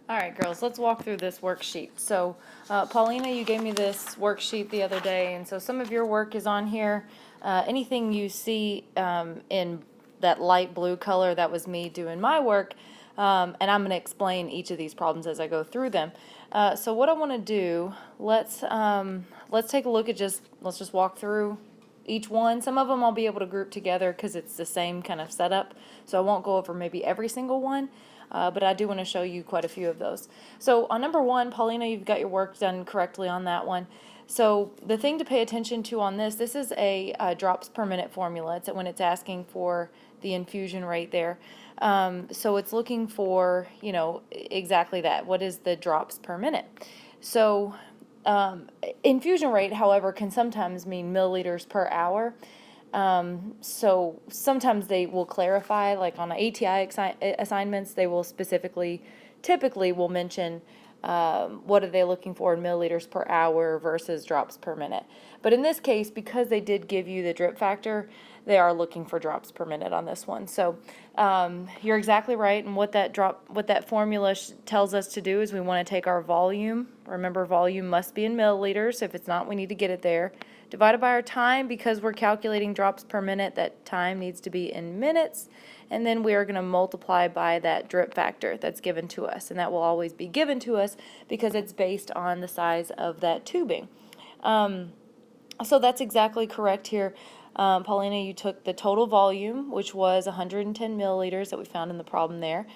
All right, girls, let's walk through this worksheet. So, Paulina, you gave me this worksheet the other day, and so some of your work is on here. Anything you see in that light blue color, that was me doing my work, and I'm going to explain each of these problems as I go through them. So what I want to do, let's take a look at let's just walk through each one. Some of them I'll be able to group together because it's the same kind of setup, so I won't go over maybe every single one. But I do want to show you quite a few of those. So on number one, Paulina, you've got your work done correctly on that one. So the thing to pay attention to on this is a drops per minute formula. It's when it's asking for the infusion rate there. So it's looking for, exactly that. What is the drops per minute? So infusion rate, however, can sometimes mean milliliters per hour. So sometimes they will clarify, like on ATI assignments, they will typically will mention what are they looking for in milliliters per hour versus drops per minute. But in this case, because they did give you the drip factor, they are looking for drops per minute on this one. So you're exactly right. And what that formula tells us to do is we want to take our volume. Remember, volume must be in milliliters. If it's not, we need to get it there. Divided by our time, because we're calculating drops per minute, that time needs to be in minutes. And then we are going to multiply by that drip factor that's given to us. And that will always be given to us because it's based on the size of that tubing. So that's exactly correct here. Paulina, you took the total volume, which was 110 milliliters that we found in the problem there.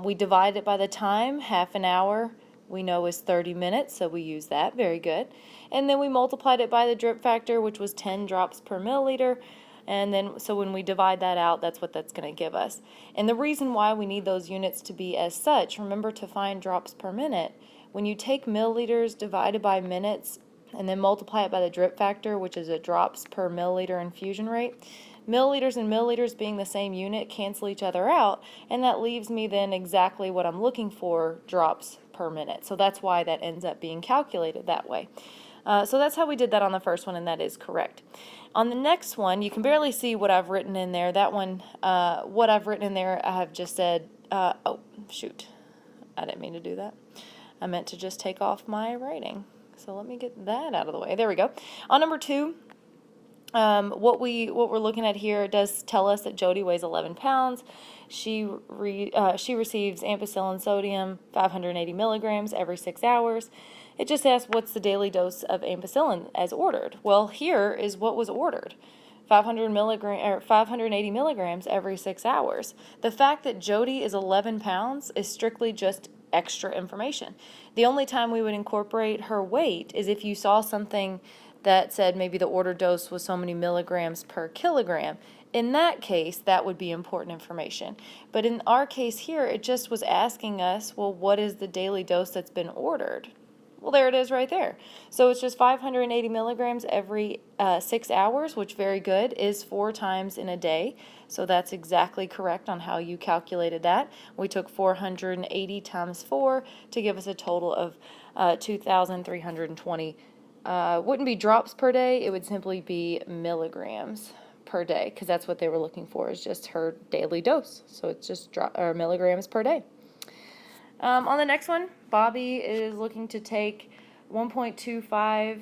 We divided it by the time. Half an hour we know is 30 minutes, so we use that. Very good. And then we multiplied it by the drip factor, which was 10 drops per milliliter. And then, so when we divide that out, that's what that's going to give us. And the reason why we need those units to be as such, remember to find drops per minute, when you take milliliters divided by minutes and then multiply it by the drip factor, which is a drops per milliliter infusion rate, milliliters and milliliters being the same unit cancel each other out, and that leaves me then exactly what I'm looking for, drops per minute. So that's why that ends up being calculated that way. So that's how we did that on the first one, and that is correct. On the next one, you can barely see what I've written in there. That one, what I've written in there, I have just said, oh, shoot. I didn't mean to do that. I meant to just take off my writing. So let me get that out of the way. There we go. On number two, what we're looking at here does tell us that Jody weighs 11 pounds. She receives ampicillin sodium 580 milligrams every 6 hours. It just asks what's the daily dose of ampicillin as ordered. Well, here is what was ordered. 580 milligrams every 6 hours. The fact that Jody is 11 pounds is strictly just extra information. The only time we would incorporate her weight is if you saw something that said maybe the order dose was so many milligrams per kilogram. In that case, that would be important information. But in our case here, it just was asking us, well, what is the daily dose that's been ordered? Well, there it is right there. So it's just 580 milligrams every 6 hours, which, very good, is 4 times in a day. So that's exactly correct on how you calculated that. We took 480 times 4 to give us a total of 2,320. Wouldn't be drops per day, it would simply be milligrams per day, because that's what they were looking for, is just her daily dose. So it's just milligrams per day. On the next one, Bobby is looking to take 1.25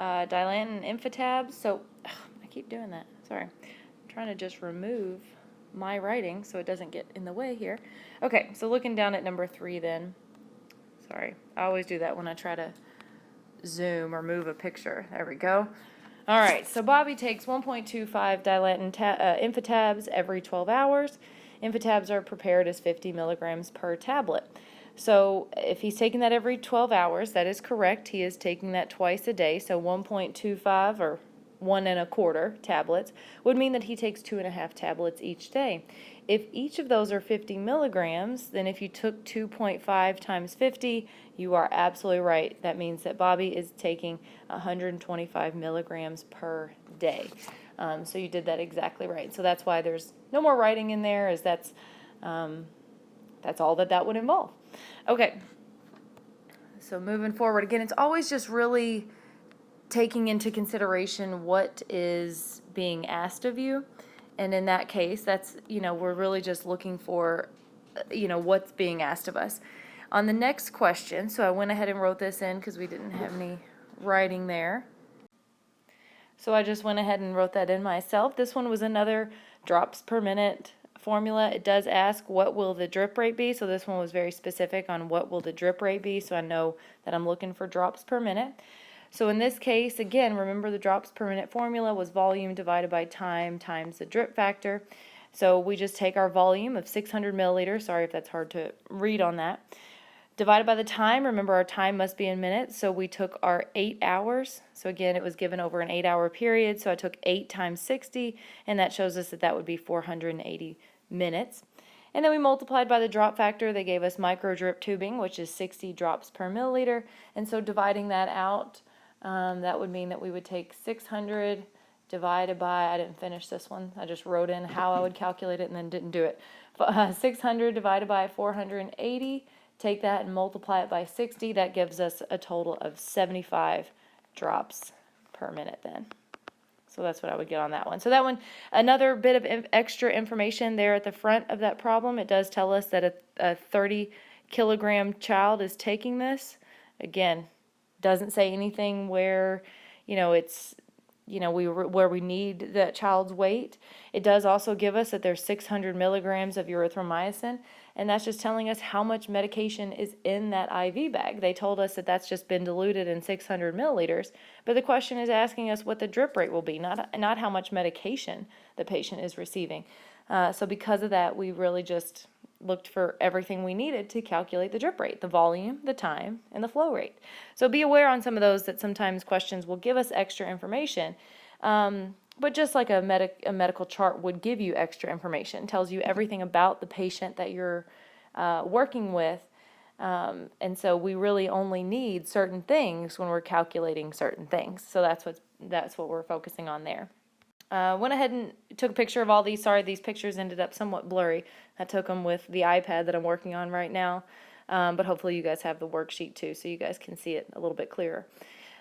Dilantin Infitabs. So I keep doing that. Sorry. I'm trying to just remove my writing so it doesn't get in the way here. Okay, so looking down at number 3 then. Sorry, I always do that when I try to zoom or move a picture. There we go. All right, so Bobby takes 1.25 Dilantin Infitabs every 12 hours. Infitabs are prepared as 50 milligrams per tablet. So if he's taking that every 12 hours, that is correct. He is taking that twice a day. So 1.25 or 1.25 tablets would mean that he takes 2.5 tablets each day. If each of those are 50 milligrams, then if you took 2.5 times 50, you are absolutely right. That means that Bobby is taking 125 milligrams per day. So you did that exactly right. So that's why there's no more writing in there, as that's all that would involve. Okay, so moving forward, again, it's always just really taking into consideration what is being asked of you. And in that case, that's, we're really just looking for, what's being asked of us. On the next question, so I went ahead and wrote this in because we didn't have any writing there. So I just went ahead and wrote that in myself. This one was another drops per minute formula. It does ask what will the drip rate be, so this one was very specific on what will the drip rate be, so I know that I'm looking for drops per minute. So in this case, again, remember the drops per minute formula was volume divided by time times the drip factor. So we just take our volume of 600 milliliters, sorry if that's hard to read on that, divided by the time. Remember our time must be in minutes, so we took our 8 hours. So again, it was given over an 8-hour period, so I took 8 times 60, and that shows us that that would be 480 minutes. And then we multiplied by the drop factor. They gave us micro drip tubing, which is 60 drops per milliliter, and so dividing that out, that would mean that we would take 600 divided by, I didn't finish this one, I just wrote in how I would calculate it and then didn't do it. 600 divided by 480, take that and multiply it by 60, that gives us a total of 75 drops per minute then. So that's what I would get on that one. So that one, another bit of extra information there at the front of that problem. It does tell us that a 30 kilogram child is taking this. Again, doesn't say anything where, it's, where we need that child's weight. It does also give us that there's 600 milligrams of erythromycin, and that's just telling us how much medication is in that IV bag. They told us that that's just been diluted in 600 milliliters, but the question is asking us what the drip rate will be, not how much medication the patient is receiving. So because of that, we really just looked for everything we needed to calculate the drip rate, the volume, the time, and the flow rate. So be aware on some of those that sometimes questions will give us extra information, but just like a medical chart would give you extra information, tells you everything about the patient that you're working with, and so we really only need certain things when we're calculating certain things. So that's what we're focusing on there. Went ahead and took a picture of all these. Sorry, these pictures ended up somewhat blurry. I took them with the iPad that I'm working on right now, but hopefully you guys have the worksheet too, so you guys can see it a little bit clearer.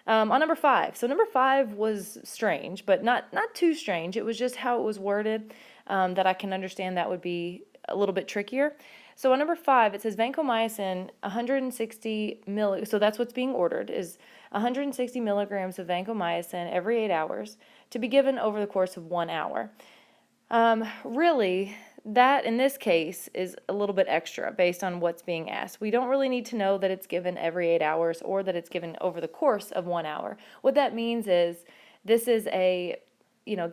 On number 5. So number 5 was strange, but not too strange. It was just how it was worded that I can understand that would be a little bit trickier. So on number 5, it says vancomycin 160 so that's what's being ordered, is 160 milligrams of vancomycin every 8 hours to be given over the course of 1 hour. Really, that in this case is a little bit extra based on what's being asked. We don't really need to know that it's given every 8 hours or that it's given over the course of 1 hour. What that means is this is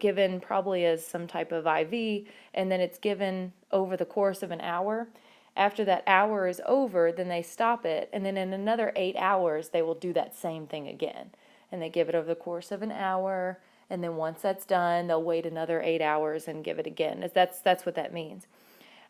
given probably as some type of IV, and then it's given over the course of an hour. After that hour is over, then they stop it, and then in another 8 hours, they will do that same thing again. And they give it over the course of an hour, and then once that's done, they'll wait another 8 hours and give it again. That's what that means.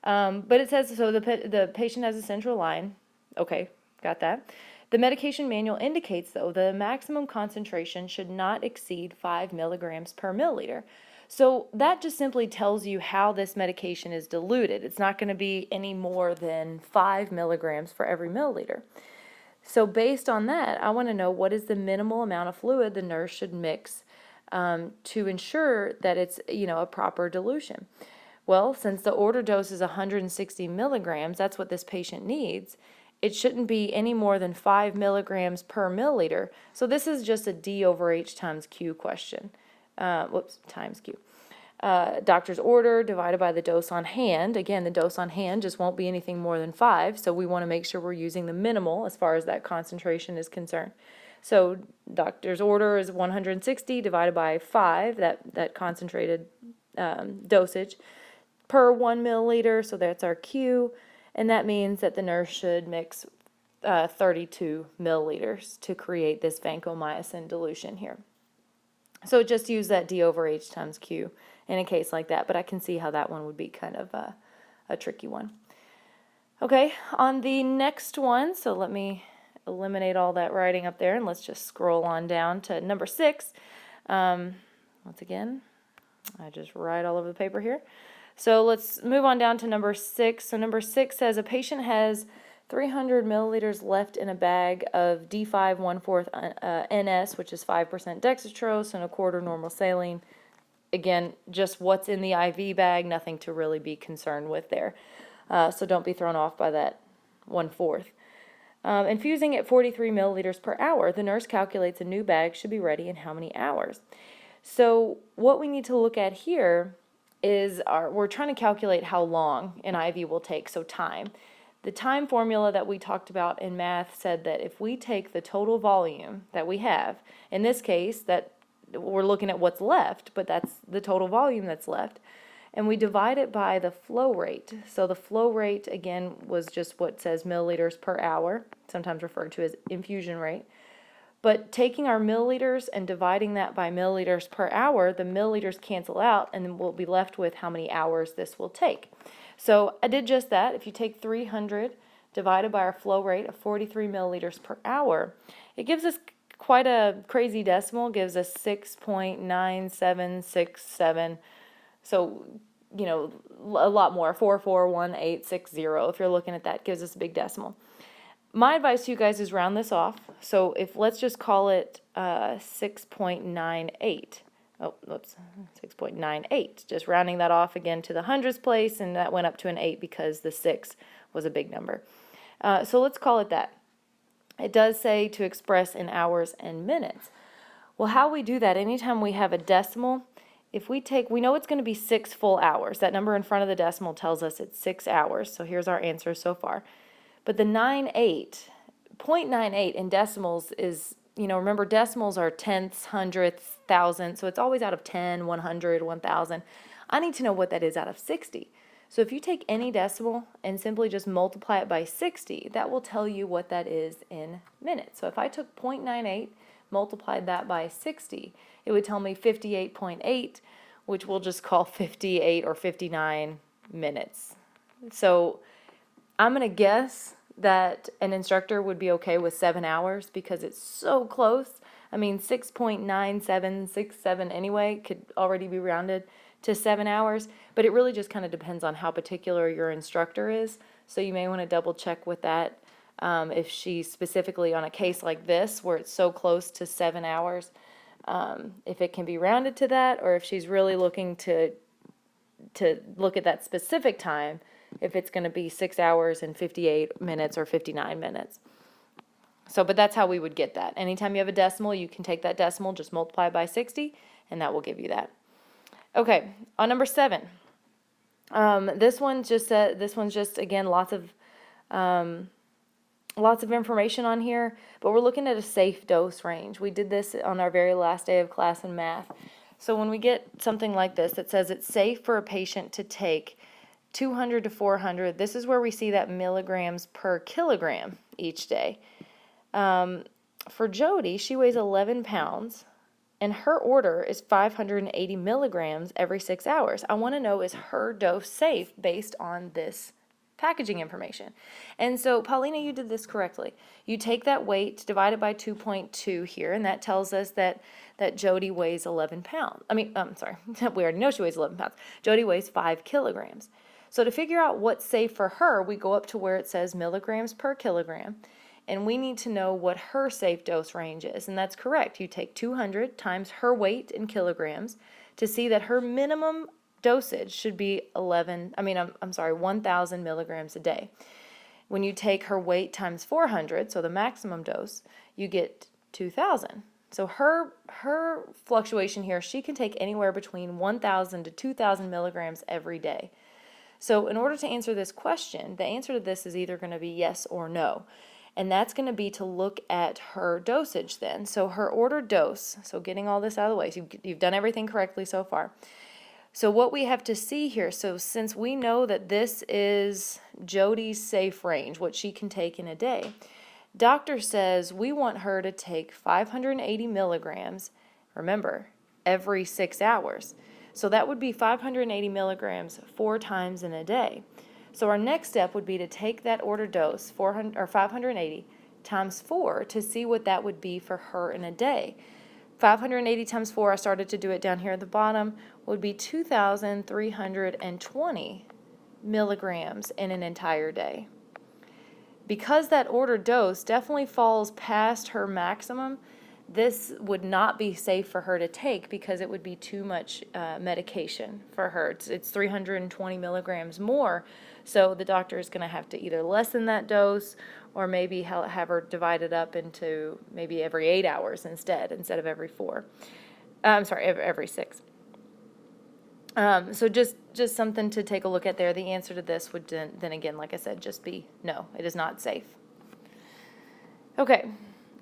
But it says, so the patient has a central line. Okay, got that. The medication manual indicates, though, the maximum concentration should not exceed 5 milligrams per milliliter. So that just simply tells you how this medication is diluted. It's not going to be any more than 5 milligrams for every milliliter. So based on that, I want to know what is the minimal amount of fluid the nurse should mix to ensure that it's, a proper dilution. Well, since the order dose is 160 milligrams, that's what this patient needs. It shouldn't be any more than 5 milligrams per milliliter. So this is just a D over H times Q question. Times Q. Doctor's order divided by the dose on hand. Again, the dose on hand just won't be anything more than 5, so we want to make sure we're using the minimal as far as that concentration is concerned. So doctor's order is 160 divided by 5, that concentrated dosage, per 1 milliliter, so that's our Q, and that means that the nurse should mix 32 milliliters to create this vancomycin dilution here. So just use that D over H times Q in a case like that, but I can see how that one would be kind of a tricky one. Okay, on the next one, so let me eliminate all that writing up there and let's just scroll on down to number 6. Once again, I just write all over the paper here. So let's move on down to number 6. So number 6 says a patient has 300 milliliters left in a bag of D5 1/4 NS, which is 5% dextrose and a quarter normal saline. Again, just what's in the IV bag, nothing to really be concerned with there. So don't be thrown off by that 1/4. Infusing at 43 milliliters per hour. The nurse calculates a new bag should be ready in how many hours. So what we need to look at here is we're trying to calculate how long an IV will take, so time. The time formula that we talked about in math said that if we take the total volume that we have, in this case, that we're looking at what's left, but that's the total volume that's left, and we divide it by the flow rate. So the flow rate, again, was just what says milliliters per hour, sometimes referred to as infusion rate. But taking our milliliters and dividing that by milliliters per hour, the milliliters cancel out, and then we'll be left with how many hours this will take. So I did just that. If you take 300 divided by our flow rate of 43 milliliters per hour, it gives us quite a crazy decimal. It gives us 6.9767. So, you know, a lot more, 441860. If you're looking at that, gives us a big decimal. My advice to you guys is round this off. So if let's just call it 6.98. Oh, oops, 6.98. Just rounding that off again to the hundredths place, and that went up to an 8 because the 6 was a big number. So let's call it that. It does say to express in hours and minutes. Well, how we do that, anytime we have a decimal, if we know it's going to be 6 full hours. That number in front of the decimal tells us it's 6 hours. So here's our answer so far. But the 0.98 in decimals is, you know, remember decimals are tenths, hundredths, thousandths, so it's always out of 10, 100, 1,000. I need to know what that is out of 60. So if you take any decimal and simply just multiply it by 60, that will tell you what that is in minutes. So if I took 0.98, multiplied that by 60, it would tell me 58.8, which we'll just call 58 or 59 minutes. So I'm going to guess that an instructor would be okay with 7 hours because it's so close. I mean, 6.9767 anyway could already be rounded to 7 hours, but it really just kind of depends on how particular your instructor is. So you may want to double check with that if she's specifically on a case like this where it's so close to 7 hours, if it can be rounded to that, or if she's really looking to look at that specific time, if it's going to be 6 hours and 58 minutes or 59 minutes. So, but that's how we would get that. Anytime you have a decimal, you can take that decimal, just multiply by 60, and that will give you that. Okay, on number 7. This one's just again lots of information on here, but we're looking at a safe dose range. We did this on our very last day of class in math. So when we get something like this that says it's safe for a patient to take 200 to 400, this is where we see that milligrams per kilogram each day. For Jody, she weighs 11 pounds, and her order is 580 milligrams every 6 hours. I want to know, is her dose safe based on this packaging information? And so, Paulina, you did this correctly. You take that weight, divide it by 2.2 here, and that tells us that Jody weighs 11 pounds. We already know she weighs 11 pounds. Jody weighs 5 kilograms. So to figure out what's safe for her, we go up to where it says milligrams per kilogram, and we need to know what her safe dose range is, and that's correct. You take 200 times her weight in kilograms to see that her minimum dosage should be 1,000 milligrams a day. When you take her weight times 400, so the maximum dose, you get 2,000. So her fluctuation here, she can take anywhere between 1,000 to 2,000 milligrams every day. So in order to answer this question, the answer to this is either going to be yes or no. And that's going to be to look at her dosage then. So her ordered dose, so getting all this out of the way, so you've done everything correctly so far. So what we have to see here, so since we know that this is Jody's safe range, what she can take in a day, doctor says we want her to take 580 milligrams, remember, every 6 hours. So that would be 580 milligrams 4 times in a day. So our next step would be to take that order dose, 580 times 4, to see what that would be for her in a day. 580 times 4, I started to do it down here at the bottom, would be 2,320 milligrams in an entire day. Because that order dose definitely falls past her maximum, this would not be safe for her to take because it would be too much medication for her. It's 320 milligrams more, so the doctor is going to have to either lessen that dose or maybe have her divided up into maybe every 8 hours instead of every 4. I'm sorry, every 6. So just something to take a look at there. The answer to this would then again, like I said, just be no, it is not safe. Okay,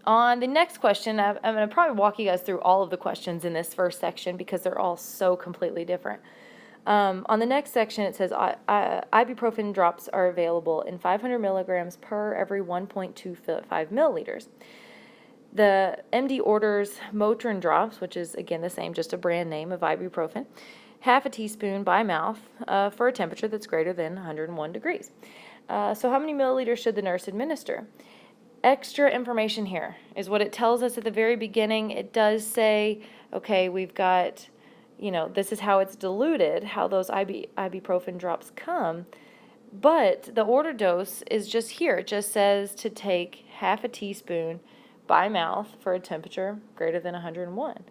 on the next question, I'm going to probably walk you guys through all of the questions in this first section because they're all so completely different. On the next section, it says ibuprofen drops are available in 500 milligrams per every 1.25 milliliters. The MD orders Motrin drops, which is, again, the same, just a brand name of ibuprofen, half a teaspoon by mouth for a temperature that's greater than 101 degrees. So how many milliliters should the nurse administer? Extra information here is what it tells us at the very beginning. It does say, okay, we've got, this is how it's diluted, how those ibuprofen drops come. But the order dose is just here. It just says to take half a teaspoon by mouth for a temperature greater than 101.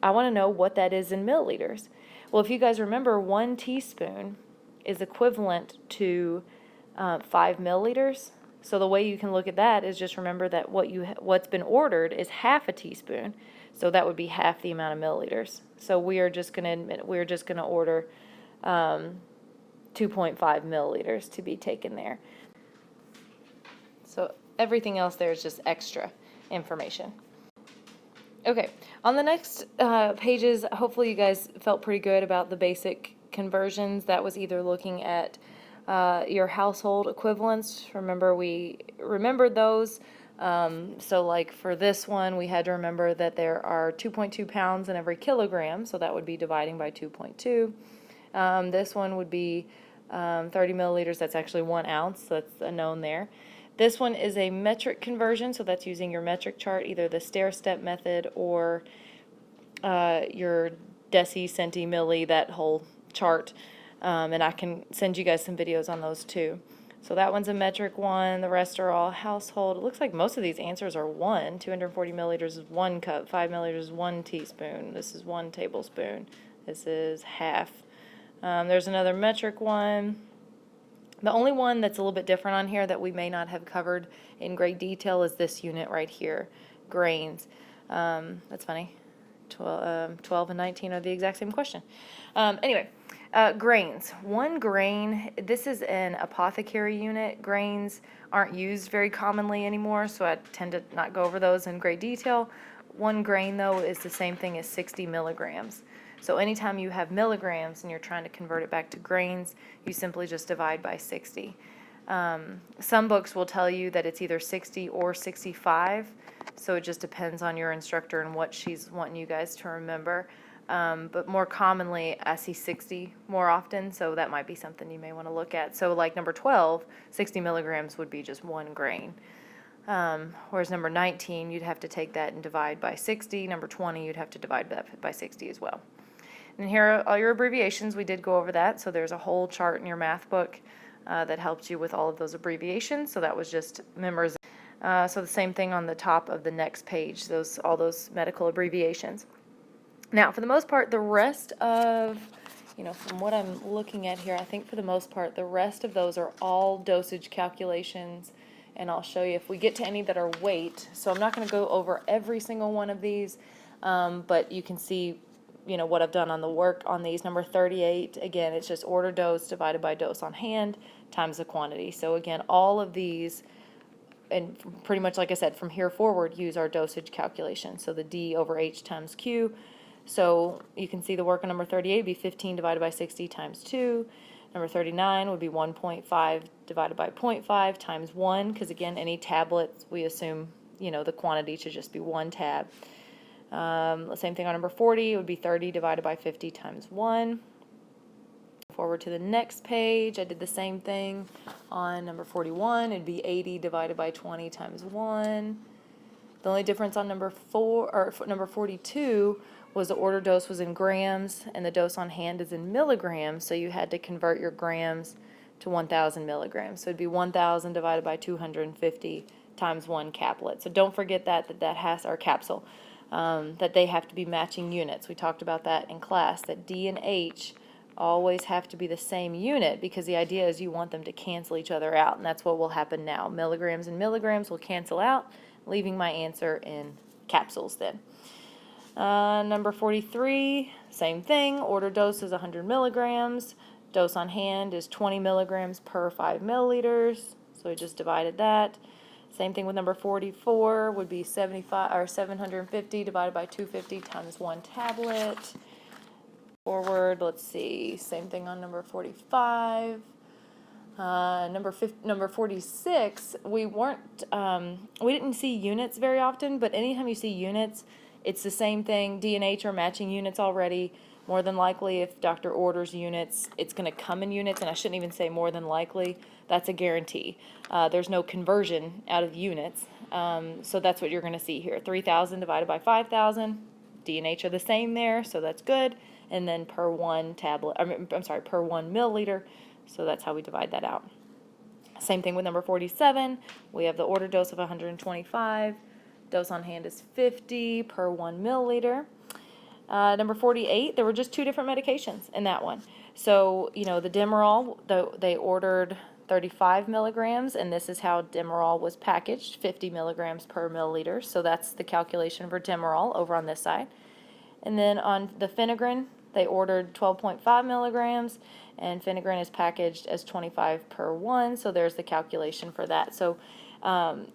I want to know what that is in milliliters. Well, if you guys remember, 1 teaspoon is equivalent to 5 milliliters. So the way you can look at that is just remember that what's been ordered is half a teaspoon. So that would be half the amount of milliliters. So we're just going to order 2.5 milliliters to be taken there. So everything else there is just extra information. Okay, on the next pages, hopefully you guys felt pretty good about the basic conversions. That was either looking at your household equivalents. Remember, we remembered those. So like for this one, we had to remember that there are 2.2 pounds in every kilogram, so that would be dividing by 2.2. This one would be 30 milliliters, that's actually 1 ounce, so that's a known there. This one is a metric conversion, so that's using your metric chart, either the stair-step method or your deci, centi, milli, that whole chart. And I can send you guys some videos on those too. So that one's a metric one. The rest are all household. It looks like most of these answers are 1. 240 milliliters is 1 cup. 5 milliliters is 1 teaspoon. This is 1 tablespoon. This is half. There's another metric one. The only one that's a little bit different on here that we may not have covered in great detail is this unit right here, grains. That's funny. 12 and 19 are the exact same question. Anyway, grains. 1 grain, this is an apothecary unit. Grains aren't used very commonly anymore, so I tend to not go over those in great detail. 1 grain, though, is the same thing as 60 milligrams. So anytime you have milligrams and you're trying to convert it back to grains, you simply just divide by 60. Some books will tell you that it's either 60 or 65, so it just depends on your instructor and what she's wanting you guys to remember. But more commonly, I see 60 more often, so that might be something you may want to look at. So like number 12, 60 milligrams would be just 1 grain. Whereas number 19, you'd have to take that and divide by 60. Number 20, you'd have to divide that by 60 as well. And here are all your abbreviations. We did go over that, so there's a whole chart in your math book that helps you with all of those abbreviations. So that was just memorization. So the same thing on the top of the next page, all those medical abbreviations. Now, for the most part, the rest of, from what I'm looking at here, I think for the most part, the rest of those are all dosage calculations. And I'll show you if we get to any that are weight. So I'm not going to go over every single one of these, but you can see what I've done on the work on these. Number 38, again, it's just order dose divided by dose on hand times the quantity. So again, all of these, and pretty much like I said, from here forward, use our dosage calculation. So the D over H times Q. So you can see the work on number 38 would be 15 divided by 60 times 2. Number 39 would be 1.5 divided by 0.5 times 1, because again, any tablets, we assume, the quantity should just be 1 tab. Same thing on number 40, it would be 30 divided by 50 times 1. Forward to the next page, I did the same thing on number 41, it'd be 80 divided by 20 times 1. The only difference on number 42 was the order dose was in grams and the dose on hand is in milligrams, so you had to convert your grams to 1,000 milligrams. So it'd be 1,000 divided by 250 times 1 caplet. So don't forget that has our capsule, that they have to be matching units. We talked about that in class, that D and H always have to be the same unit, because the idea is you want them to cancel each other out, and that's what will happen now. Milligrams and milligrams will cancel out, leaving my answer in capsules then. Number 43, same thing. Order dose is 100 milligrams. Dose on hand is 20 milligrams per 5 milliliters. So we just divided that. Same thing with number 44 would be 75 or 750 divided by 250 times 1 tablet. Forward, let's see. Same thing on number 45. Number 46, we didn't see units very often, but anytime you see units, it's the same thing. D and H are matching units already. More than likely, if doctor orders units, it's going to come in units, and I shouldn't even say more than likely. That's a guarantee. There's no conversion out of units, so that's what you're going to see here. 3,000 divided by 5,000. D and H are the same there, so that's good. And then per 1 tablet, per 1 milliliter. So that's how we divide that out. Same thing with number 47. We have the order dose of 125. Dose on hand is 50 per 1 milliliter. Number 48, there were just 2 different medications in that one. So, the Demerol, they ordered 35 milligrams, and this is how Demerol was packaged, 50 milligrams per milliliter. So that's the calculation for Demerol over on this side. And then on the Phenagrin, they ordered 12.5 milligrams, and Phenagrin is packaged as 25 per 1, so there's the calculation for that. So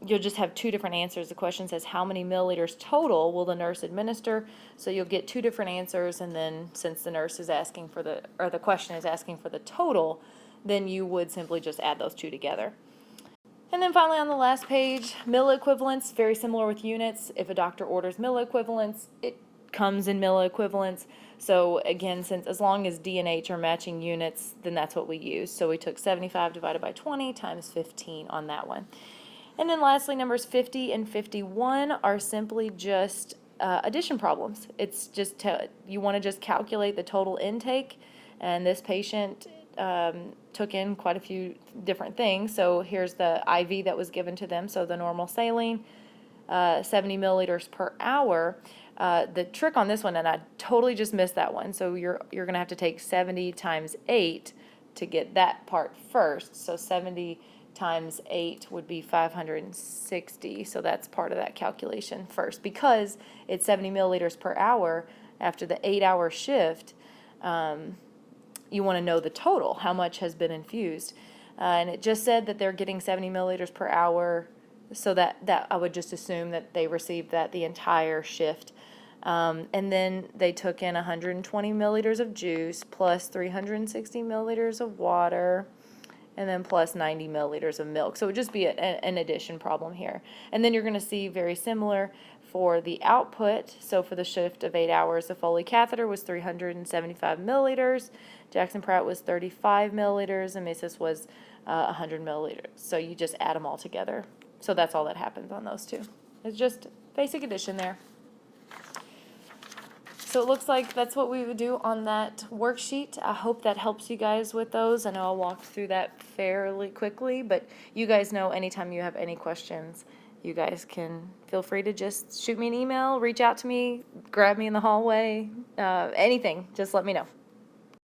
you'll just have 2 different answers. The question says how many milliliters total will the nurse administer, so you'll get 2 different answers, and then since the nurse is asking for the question is asking for the total, then you would simply just add those 2 together. And then finally on the last page, milliequivalents, very similar with units. If a doctor orders milliequivalents, it comes in milliequivalents. So again, since as long as D and H are matching units, then that's what we use. So we took 75 divided by 20 times 15 on that one. And then lastly, numbers 50 and 51 are simply just addition problems. It's just you want to just calculate the total intake, and this patient took in quite a few different things. So here's the IV that was given to them. So the normal saline, 70 milliliters per hour. The trick on this one, and I totally just missed that one, so you're going to have to take 70 times 8 to get that part first. So 70 times 8 would be 560, so that's part of that calculation first. Because it's 70 milliliters per hour after the 8-hour shift, you want to know the total, how much has been infused. And it just said that they're getting 70 milliliters per hour, so that I would just assume that they received that the entire shift. And then they took in 120 milliliters of juice plus 360 milliliters of water, and then plus 90 milliliters of milk. So it would just be an addition problem here. And then you're going to see very similar for the output. So for the shift of 8 hours, the Foley catheter was 375 milliliters, Jackson Pratt was 35 milliliters, and Masis was 100 milliliters. So you just add them all together. So that's all that happens on those 2. It's just basic addition there. So it looks like that's what we would do on that worksheet. I hope that helps you guys with those. I know I walked through that fairly quickly, but you guys know anytime you have any questions, you guys can feel free to just shoot me an email, reach out to me, grab me in the hallway, anything. Just let me know.